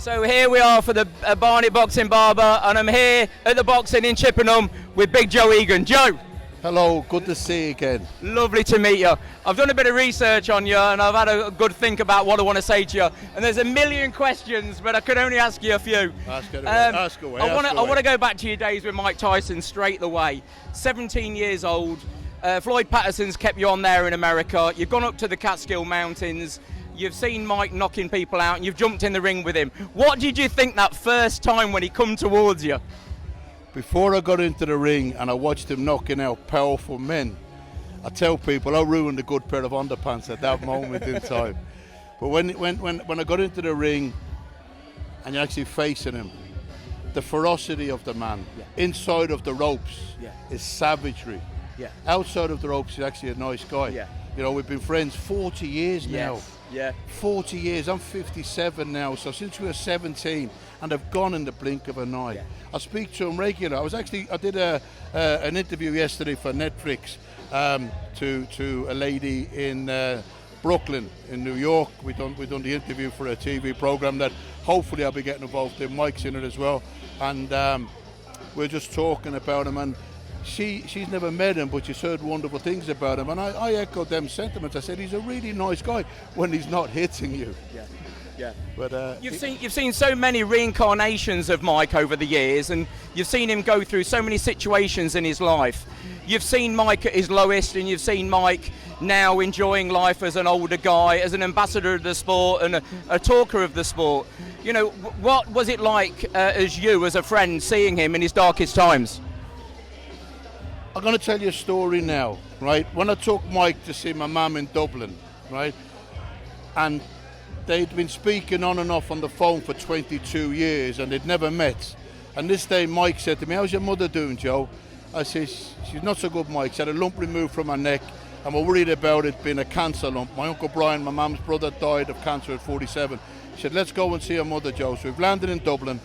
So here we are for the Barnet Boxing Barber, and I'm here at the boxing in Chippenham with Big Joe Egan. Joe! Hello, good to see you again. Lovely to meet you. I've done a bit of research on you and I've had a good think about what I want to say to you. And there's a million questions, but I could only ask you a few. Ask away. I want to go back to your days with Mike Tyson straight away. 17 years old. Floyd Patterson's kept you on there in America. You've gone up to the Catskill Mountains. You've seen Mike knocking people out and you've jumped in the ring with him. What did you think that first time when he come towards you? Before I got into the ring and I watched him knocking out powerful men, I tell people I ruined a good pair of underpants at that moment in time. But when I got into the ring and you're actually facing him, the ferocity of the man, inside of the ropes is savagery. Outside of the ropes, he's actually a nice guy. You know, we've been friends 40 years now. 40 years. I'm 57 now, so since we were 17, and they've gone in the blink of an eye. I speak to him regular. I did an interview yesterday for Netflix to a lady in Brooklyn, in New York. We done the interview for a TV program that hopefully I'll be getting involved in. Mike's in it as well, and we're just talking about him. And she's never met him, but she's heard wonderful things about him, and I echoed them sentiments. I said he's a really nice guy when he's not hitting you. But you've seen so many reincarnations of Mike over the years, and you've seen him go through so many situations in his life. You've seen Mike at his lowest, and you've seen Mike now enjoying life as an older guy, as an ambassador of the sport and a talker of the sport. You know, what was it like as a friend, seeing him in his darkest times? I'm going to tell you a story now, right? When I took Mike to see my mum in Dublin, right? And they'd been speaking on and off on the phone for 22 years and they'd never met. And this day Mike said to me, "How's your mother doing, Joe?" I said, "She's not so good, Mike." She had a lump removed from her neck and we're worried about it being a cancer lump. My Uncle Brian, my mum's brother, died of cancer at 47. He said, "Let's go and see her mother, Joe." So we've landed in Dublin.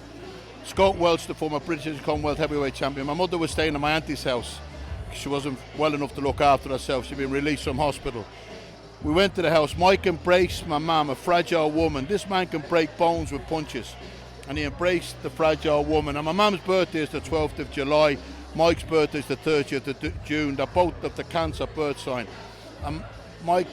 Scott Welch, the former British Commonwealth heavyweight champion. My mother was staying at my auntie's house. She wasn't well enough to look after herself. She'd been released from hospital. We went to the house. Mike embraced my mum, a fragile woman. This man can break bones with punches. And he embraced the fragile woman. And my mum's birthday is the 12th of July. Mike's birthday is the 30th of June. They're both of the Cancer birth sign. And my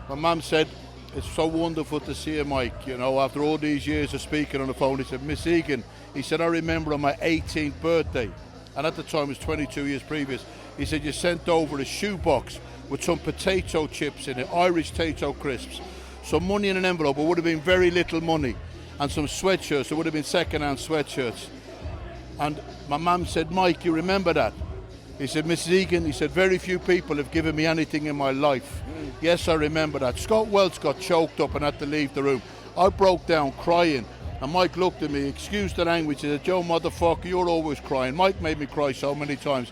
mum said, "It's so wonderful to see you, Mike. You know, after all these years of speaking on the phone," he said, "Miss Egan," he said, "I remember on my 18th birthday," and at the time it was 22 years previous, he said, "You sent over a shoebox with some potato chips in it, Irish potato crisps, some money in an envelope, it would have been very little money, and some sweatshirts, it would have been second-hand sweatshirts." And my mum said, "Mike, you remember that?" He said, "Mrs. Egan," he said, "very few people have given me anything in my life." Yes, I remember that. Scott Welch got choked up and had to leave the room. I broke down crying. And Mike looked at me, excuse the language, he said, "Joe, motherfucker, you're always crying." Mike made me cry so many times.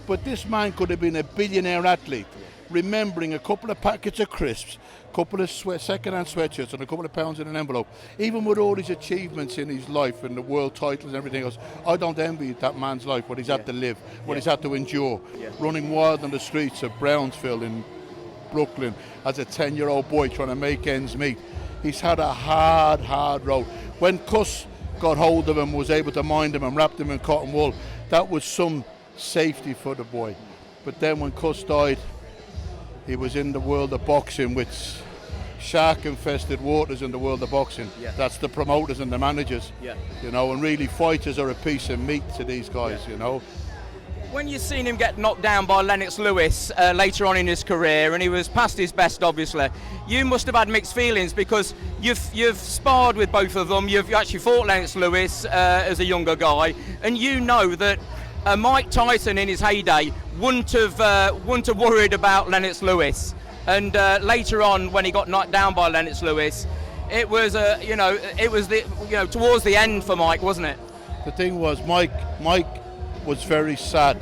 But this man could have been a billionaire athlete, remembering a couple of packets of crisps, a couple of second-hand sweatshirts and a couple of pounds in an envelope. Even with all his achievements in his life and the world titles and everything else, I don't envy that man's life, what he's had to live, what he's had to endure. Running wild on the streets of Brownsville in Brooklyn as a 10-year-old boy trying to make ends meet. He's had a hard road. When Cuss got hold of him, was able to mind him and wrapped him in cotton wool, that was some safety for the boy. But then when Cuss died, he was in the world of boxing, which shark-infested waters in the world of boxing. That's the promoters and the managers, you know, and really fighters are a piece of meat to these guys, you know. When you've seen him get knocked down by Lennox Lewis later on in his career, and he was past his best obviously, you must have had mixed feelings because you've sparred with both of them, you've actually fought Lennox Lewis as a younger guy, and you know that Mike Tyson in his heyday wouldn't have worried about Lennox Lewis, and later on when he got knocked down by Lennox Lewis, it was towards the end for Mike, wasn't it? The thing was, Mike was very sad,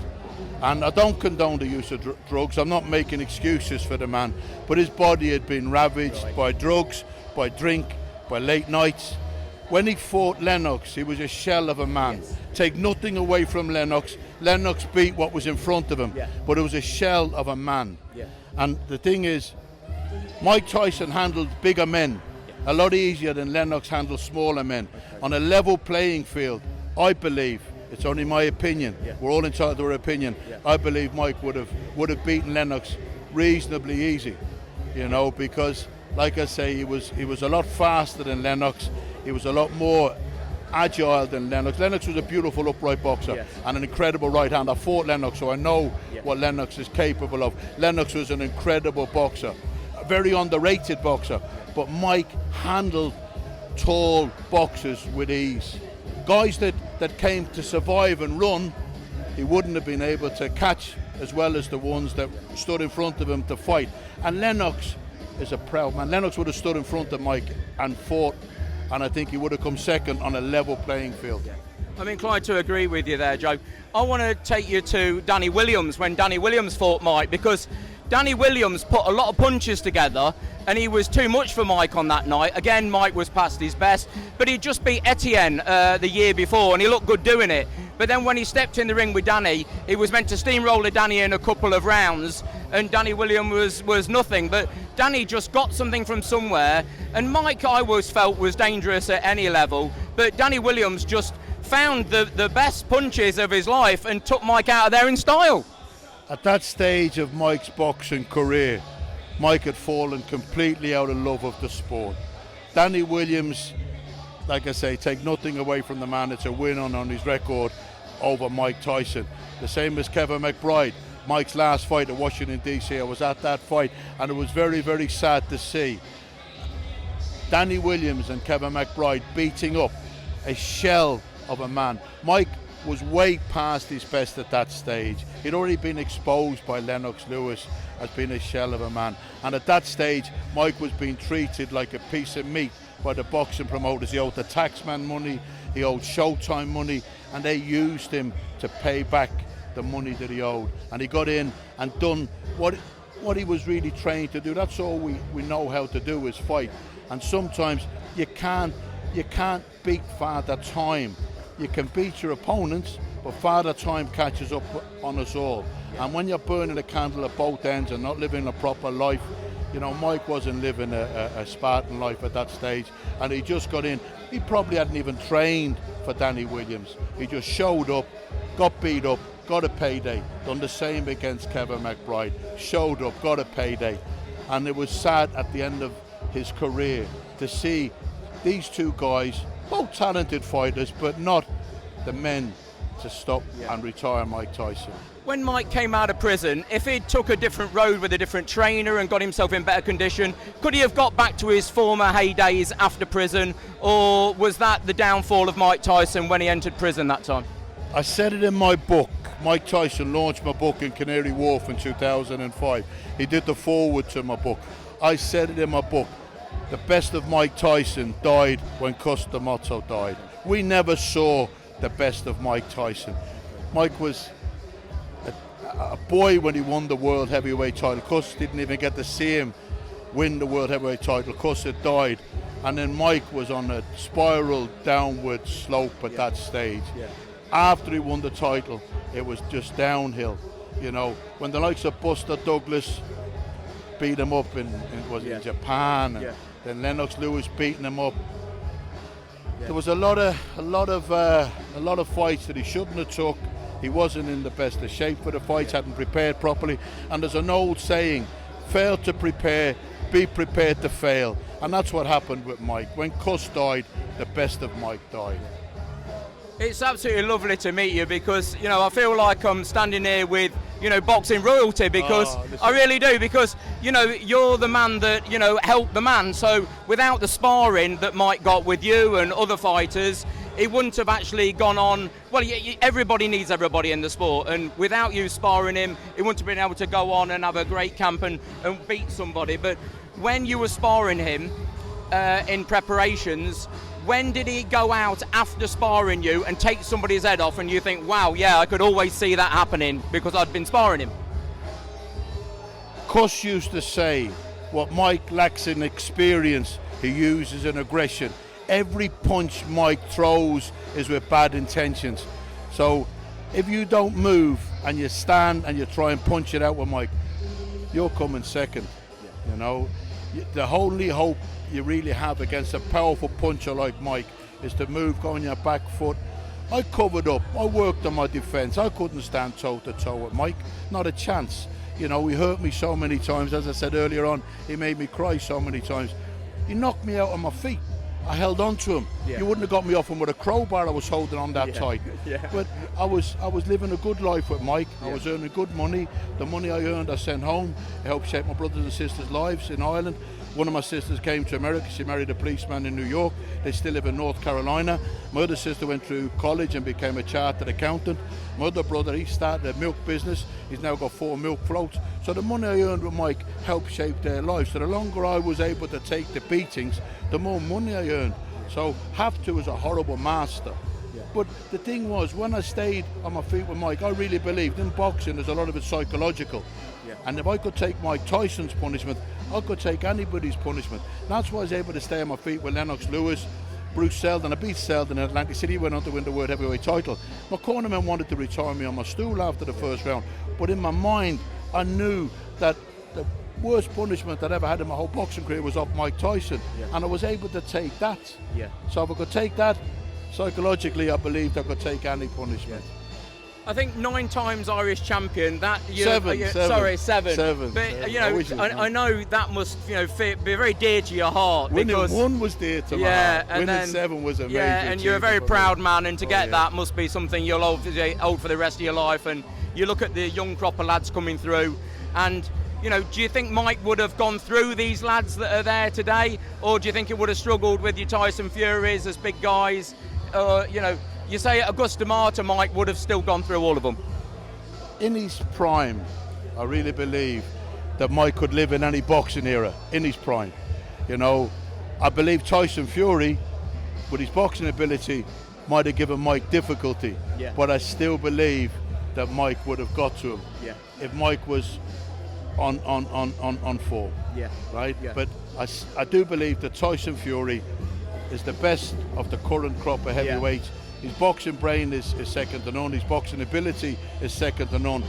and I don't condone the use of drugs. I'm not making excuses for the man, but his body had been ravaged by drugs, by drink, by late nights. When he fought Lennox, he was a shell of a man. Take nothing away from Lennox. Lennox beat what was in front of him, but it was a shell of a man. And the thing is, Mike Tyson handled bigger men A lot easier than Lennox handles smaller men. On a level playing field, I believe, it's only my opinion, we're all entitled to our opinion, I believe Mike would have beaten Lennox reasonably easy, you know, because like I say, he was a lot faster than Lennox, he was a lot more agile than Lennox. Lennox was a beautiful upright boxer and an incredible right hand. I fought Lennox, so I know what Lennox is capable of. Lennox was an incredible boxer, a very underrated boxer, but Mike handled tall boxers with ease. Guys that came to survive and run, he wouldn't have been able to catch as well as the ones that stood in front of him to fight. And Lennox is a proud man. Lennox would have stood in front of Mike and fought, and I think he would have come second on a level playing field. I'm inclined to agree with you there, Joe. I want to take you to Danny Williams when Danny Williams fought Mike, because Danny Williams put a lot of punches together and he was too much for Mike on that night. Again, Mike was past his best, but he just beat Etienne the year before and he looked good doing it. But then when he stepped in the ring with Danny, he was meant to steamroller Danny in a couple of rounds, and Danny Williams was nothing. But Danny just got something from somewhere, and Mike I always felt was dangerous at any level, but Danny Williams just found the best punches of his life and took Mike out of there in style. At that stage of Mike's boxing career, Mike had fallen completely out of love of the sport. Danny Williams, like I say, take nothing away from the man, it's a win on his record over Mike Tyson. The same as Kevin McBride, Mike's last fight at Washington DC, I was at that fight and it was very, very sad to see Danny Williams and Kevin McBride beating up a shell of a man. Mike was way past his best at that stage. He'd already been exposed by Lennox Lewis as being a shell of a man. And at that stage, Mike was being treated like a piece of meat by the boxing promoters. He owed the taxman money, he owed Showtime money, and they used him to pay back the money that he owed. And he got in and done what he was really trained to do. That's all we know how to do, is fight. And sometimes you can't beat Father Time. You can beat your opponents, but Father Time catches up on us all. And when you're burning a candle at both ends and not living a proper life, you know, Mike wasn't living a Spartan life at that stage, and he just got in. He probably hadn't even trained for Danny Williams. He just showed up, got beat up, got a payday. Done the same against Kevin McBride. Showed up, got a payday. And it was sad at the end of his career to see these two guys, both talented fighters, but not the men to stop and retire Mike Tyson. When Mike came out of prison, if he took a different road with a different trainer and got himself in better condition, could he have got back to his former heydays after prison, or was that the downfall of Mike Tyson when he entered prison that time? I said it in my book. Mike Tyson launched my book in Canary Wharf in 2005. He did the foreword to my book. I said it in my book. The best of Mike Tyson died when Cus D'Amato died. We never saw the best of Mike Tyson. Mike was a boy when he won the world heavyweight title. Cus didn't even get to see him win the world heavyweight title. Cus had died, and then Mike was on a spiral downward slope at that stage. After he won the title, it was just downhill. You know, when the likes of Buster Douglas beat him up in Japan, and then Lennox Lewis beating him up. There was a lot of fights that he shouldn't have took. He wasn't in the best of shape for the fights, hadn't prepared properly. And there's an old saying, fail to prepare, be prepared to fail. And that's what happened with Mike. When Cus died, the best of Mike died. It's absolutely lovely to meet you, because, you know, I feel like I'm standing here with, you know, boxing royalty, because I really do, because, you know, you're the man that, you know, helped the man. So without the sparring that Mike got with you and other fighters, he wouldn't have actually gone on. Well, everybody needs everybody in the sport, and without you sparring him, he wouldn't have been able to go on and have a great camp and beat somebody. But when you were sparring him in preparations, when did he go out after sparring you and take somebody's head off and you think, wow, yeah, I could always see that happening because I'd been sparring him? Cus used to say, what Mike lacks in experience, he uses in aggression. Every punch Mike throws is with bad intentions. So if you don't move and you stand and you try and punch it out with Mike, you're coming second. You know, the only hope you really have against a powerful puncher like Mike is to move on your back foot. I covered up, I worked on my defence. I couldn't stand toe to toe with Mike, not a chance. You know, he hurt me so many times. As I said earlier on, he made me cry so many times. He knocked me out on my feet. I held on to him. Yeah. You wouldn't have got me off him with a crowbar. I was holding on that tight. Yeah. But I was living a good life with Mike. Yeah. I was earning good money. The money I earned, I sent home. It helped shape my brothers and sisters' lives in Ireland. One of my sisters came to America. She married a policeman in New York. They still live in North Carolina. My other sister went through college and became a chartered accountant. My other brother, he started a milk business. He's now got 4 milk floats. So the money I earned with Mike helped shape their lives. So the longer I was able to take the beatings, the more money I earned. So have to is a horrible master. Yeah. But the thing was, when I stayed on my feet with Mike, I really believed in boxing. There's a lot of it psychological. Yeah. And if I could take Mike Tyson's punishment, I could take anybody's punishment. That's why I was able to stay on my feet with Lennox Lewis, Bruce Seldon. I beat Seldon in Atlantic City. He went on to win the World Heavyweight title. My cornerman wanted to retire me on my stool after the first round. But in my mind, I knew that the worst punishment I'd ever had in my whole boxing career was off Mike Tyson. Yeah. And I was able to take that. Yeah. So if I could take that, psychologically I believed I could take any punishment. Yeah. I think 9 times Irish champion. That seven. Sorry, 7. Seven. But seven. you know, I know that must be very dear to your heart. Winning because 1 was dear to my heart. And winning 7 was amazing. Yeah, and you're a very proud man, and to get that must be something you'll hold for the rest of your life. And you look at the young crop of lads coming through, and you know, do you think Mike would have gone through these lads that are there today, or do you think he would have struggled with your Tyson Furies as big guys? You know, you say Augusta Marta, Mike would have still gone through all of them. In his prime, I really believe that Mike could live in any boxing era, in his prime. You know, I believe Tyson Fury, with his boxing ability, might have given Mike difficulty. Yeah. But I still believe that Mike would have got to him. Yeah. If Mike was on form. Yeah. Right? Yeah. But I do believe that Tyson Fury is the best of the current crop of heavyweights. Yeah. His boxing brain is second to none. His boxing ability is second to none.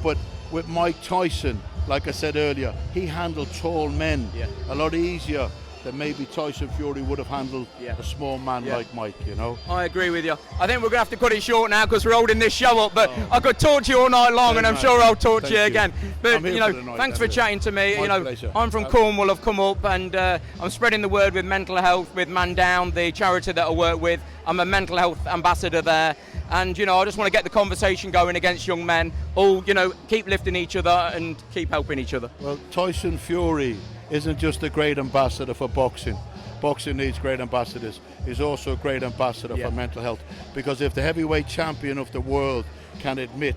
But with Mike Tyson, like I said earlier, he handled tall men a lot easier than maybe Tyson Fury would have handled a small man like Mike, you know. I agree with you. I think we're going to have to cut it short now because we're holding this show up, but I could talk to you all night long, and I'm sure I'll talk to you again. But, you know, thanks for chatting to me. You know, pleasure. I'm from Cornwall, I've come up, and I'm spreading the word with mental health with Man Down, the charity that I work with. I'm a mental health ambassador there. And, you know, I just want to get the conversation going against young men. All, you know, keep lifting each other and keep helping each other. Well, Tyson Fury isn't just a great ambassador for boxing. Boxing needs great ambassadors. He's also a great ambassador for mental health. Because if the heavyweight champion of the world can admit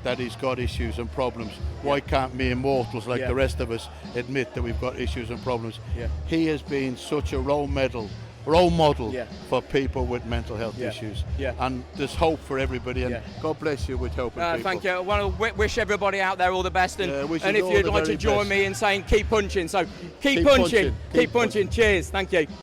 that he's got issues and problems, why can't me immortals like the rest of us admit that we've got issues and problems? He has been such a role model for people with mental health issues. And there's hope for everybody, and God bless you with helping people. Thank you. I want to wish everybody out there all the best, and if you'd like to join me in saying keep punching, so keep punching. Cheers. Thank you.